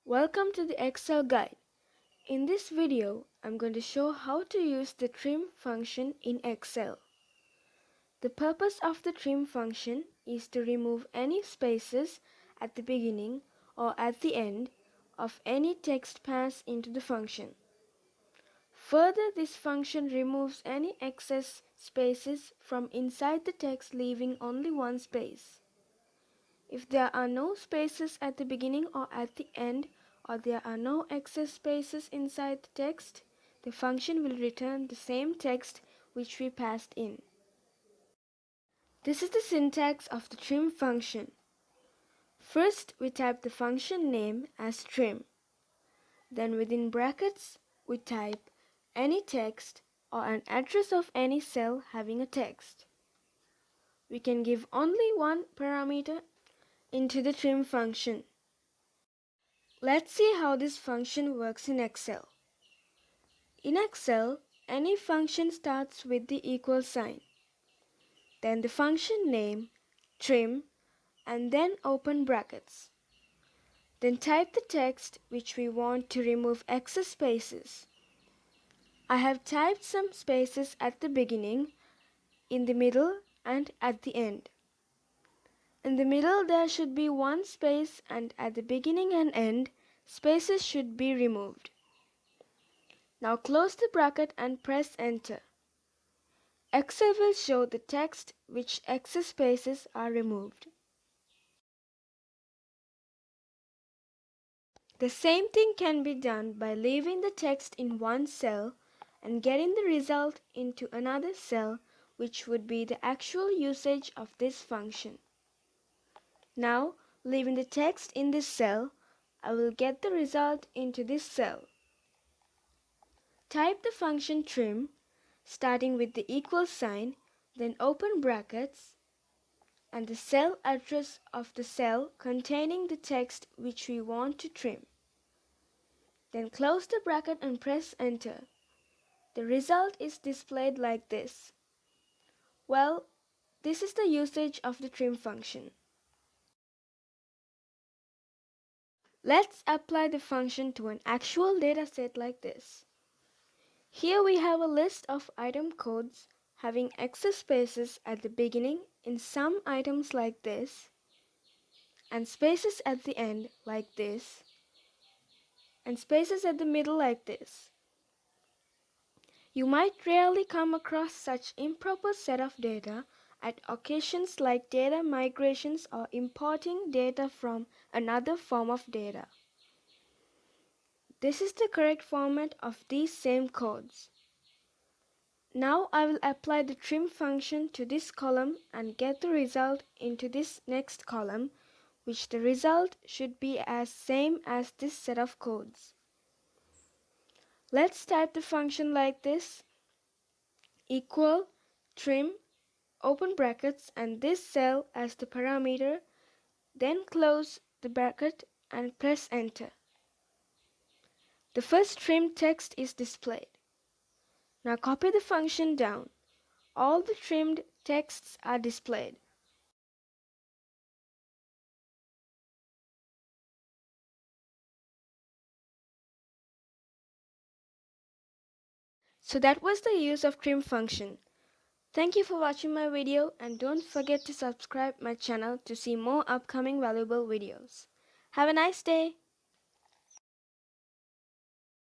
Welcome to the Excel guide. In this video, I'm going to show how to use the trim function in Excel. The purpose of the trim function is to remove any spaces at the beginning or at the end of any text passed into the function. Further, this function removes any excess spaces from inside the text, leaving only one space. If there are no spaces at the beginning or at the end, or there are no excess spaces inside the text, the function will return the same text which we passed in. This is the syntax of the trim function. First, we type the function name as trim. Then within brackets, we type any text or an address of any cell having a text. We can give only one parameter into the trim function. Let's see how this function works in Excel. In Excel, any function starts with the equal sign, then the function name, trim, and then open brackets. Then type the text which we want to remove excess spaces. I have typed some spaces at the beginning, in the middle, and at the end. In the middle there should be one space, and at the beginning and end, spaces should be removed. Now close the bracket and press enter. Excel will show the text which excess spaces are removed. The same thing can be done by leaving the text in one cell and getting the result into another cell, which would be the actual usage of this function. Now, leaving the text in this cell, I will get the result into this cell. Type the function trim, starting with the equal sign, then open brackets, and the cell address of the cell containing the text which we want to trim. Then close the bracket and press enter. The result is displayed like this. Well, this is the usage of the trim function. Let's apply the function to an actual data set like this. Here we have a list of item codes having excess spaces at the beginning in some items like this, and spaces at the end like this, and spaces at the middle like this. You might rarely come across such improper set of data at occasions like data migrations or importing data from another form of data. This is the correct format of these same codes. Now I will apply the trim function to this column and get the result into this next column, which the result should be as same as this set of codes. Let's type the function like this: equal trim, open brackets, and this cell as the parameter, then close the bracket and press enter. The first trim text is displayed. Now copy the function down. All the trimmed texts are displayed. So that was the use of trim function. Thank you for watching my video, and don't forget to subscribe my channel to see more upcoming valuable videos. Have a nice day.